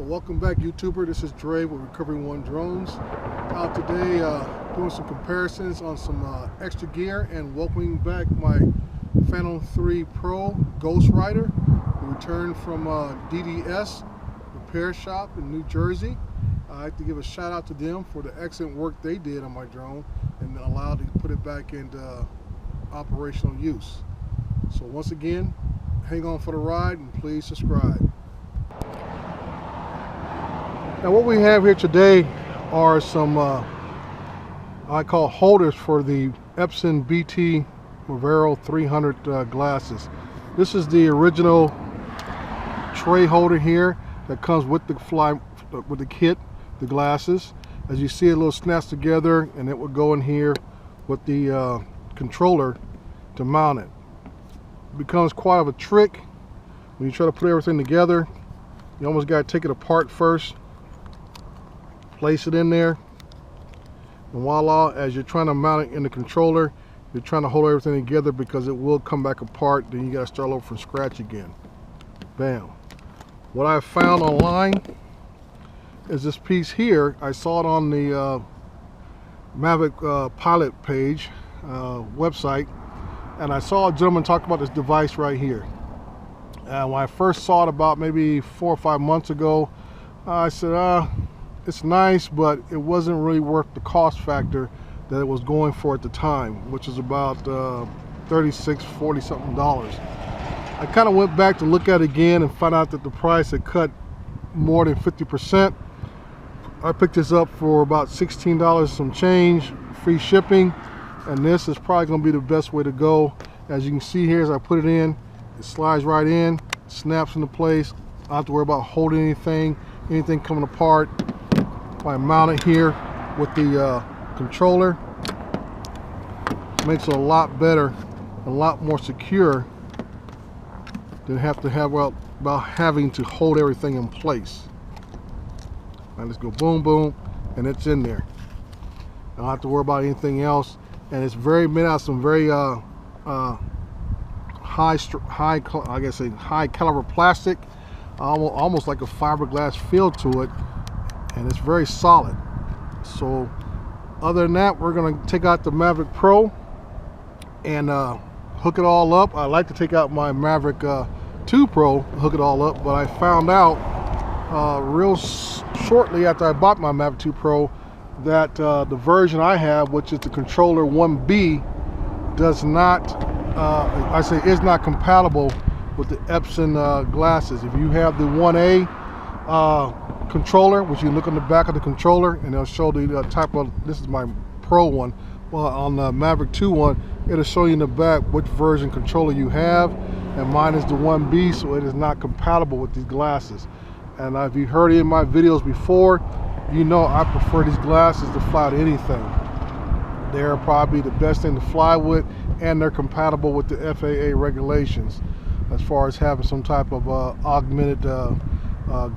Well, welcome back, YouTuber. This is Dre with Recovery One Drones. Out today doing some comparisons on some extra gear and welcoming back my Phantom 3 Pro Ghost Rider. We returned from DDS Repair Shop in New Jersey. I'd like to give a shout out to them for the excellent work they did on my drone and allowed to put it back into operational use. So once again, hang on for the ride and please subscribe. Now what we have here today are some I call holders for the Epson BT Movero 300 glasses. This is the original tray holder here that comes with the kit, the glasses. As you see, a little snaps together and it will go in here with the controller to mount it. It becomes quite of a trick when you try to put everything together. You almost got to take it apart first, place it in there, and voila, as you're trying to mount it in the controller, you're trying to hold everything together because it will come back apart. Then you got to start over from scratch again. Bam. What I found online is this piece here. I saw it on the Mavic pilot page website, and I saw a gentleman talk about this device right here. And when I first saw it about maybe 4 or 5 months ago, I said, it's nice, but it wasn't really worth the cost factor that it was going for at the time, which is about $36, 40 something dollars. I kind of went back to look at it again and found out that the price had cut more than 50%. I picked this up for about $16 some change, free shipping, and this is probably going to be the best way to go. As you can see here, as I put it in, it slides right in, snaps into place. I don't have to worry about holding anything coming apart. If I mount it here with the controller, it makes it a lot better, a lot more secure than about having to hold everything in place. Now let's go boom, boom, and it's in there. I don't have to worry about anything else, and it's made out of some very high caliber plastic, almost like a fiberglass feel to it, and it's very solid. So other than that, we're going to take out the Mavic Pro and hook it all up. I like to take out my Mavic 2 Pro, hook it all up, but I found out real shortly after I bought my Mavic 2 Pro that the version I have, which is the controller 1B, does not is not compatible with the Epson glasses. If you have the 1A controller, which you can look on the back of the controller and it'll show the type of, this is my Pro one, well, on the Mavic 2 one, it'll show you in the back which version controller you have, and mine is the 1B, so it is not compatible with these glasses. And if you've heard it in my videos before, you know I prefer these glasses to fly to anything. They're probably the best thing to fly with, and they're compatible with the FAA regulations as far as having some type of augmented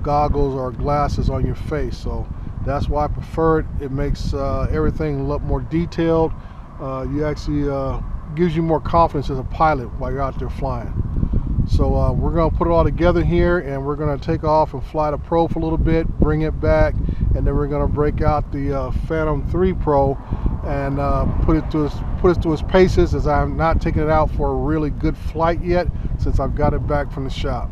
goggles or glasses on your face. So that's why I prefer it. It makes everything a lot more detailed. You actually gives you more confidence as a pilot while you're out there flying. So we're going to put it all together here, and we're going to take off and fly the Pro for a little bit, bring it back, and then we're going to break out the Phantom 3 Pro and put it to its paces, as I'm not taking it out for a really good flight yet since I've got it back from the shop.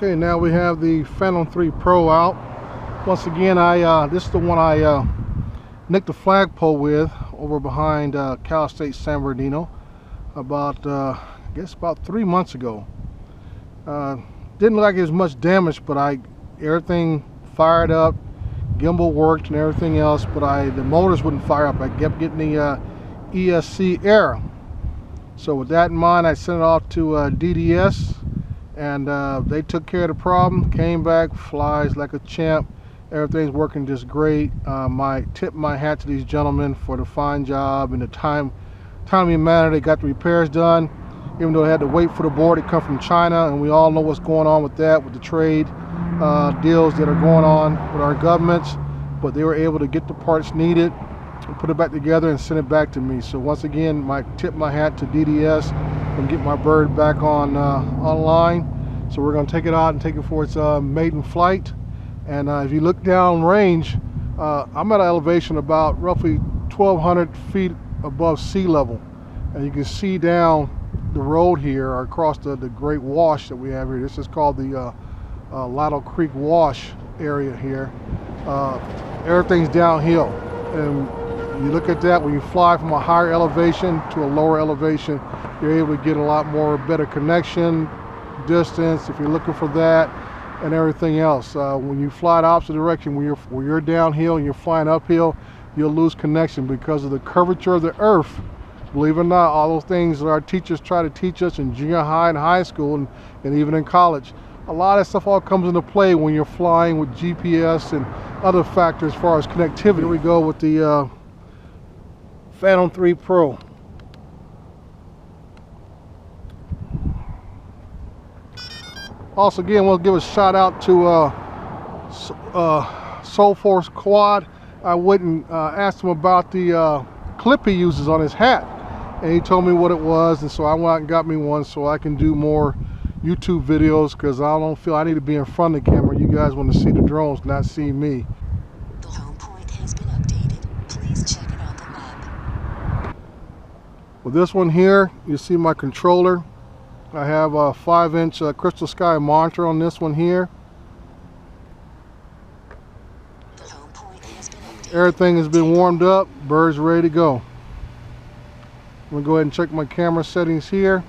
Okay, now we have the Phantom 3 Pro out. Once again, this is the one I nicked the flagpole with over behind Cal State San Bernardino about, I guess about 3 months ago. Didn't look like there was much damage, but everything fired up, gimbal worked and everything else, but the motors wouldn't fire up. I kept getting the ESC error. So with that in mind, I sent it off to DDS, and they took care of the problem, came back, flies like a champ. Everything's working just great. Tip my hat to these gentlemen for the fine job and the timely manner they got the repairs done, even though they had to wait for the board to come from China, and we all know what's going on with that, with the trade deals that are going on with our governments. But they were able to get the parts needed and put it back together and send it back to me. So once again, tip my hat to DDS and get my bird back on online. So we're going to take it out and take it for its maiden flight. And if you look down range, I'm at an elevation about roughly 1,200 feet above sea level, and you can see down the road here across the great wash that we have here. This is called the Lateral Creek Wash area here. Everything's downhill, and you look at that, when you fly from a higher elevation to a lower elevation, you're able to get a lot more better connection, distance, if you're looking for that, and everything else. When you fly the opposite direction, when you're downhill and you're flying uphill, you'll lose connection because of the curvature of the earth. Believe it or not, all those things that our teachers try to teach us in junior high and high school and even in college, a lot of stuff all comes into play when you're flying with GPS and other factors as far as connectivity. Here we go with the Phantom 3 Pro. Also, again, we'll give a shout out to Soul Force Quad. I went and asked him about the clip he uses on his hat, and he told me what it was, and so I went out and got me one so I can do more YouTube videos, because I don't feel I need to be in front of the camera. You guys want to see the drones, not see me. The home point has been updated. Please check it on the map. With this one here, you see my controller. I have a 5-inch Crystal Sky monitor on this one here. The home point has been updated. Everything has been warmed up. Bird's ready to go. I'm going to go ahead and check my camera settings here.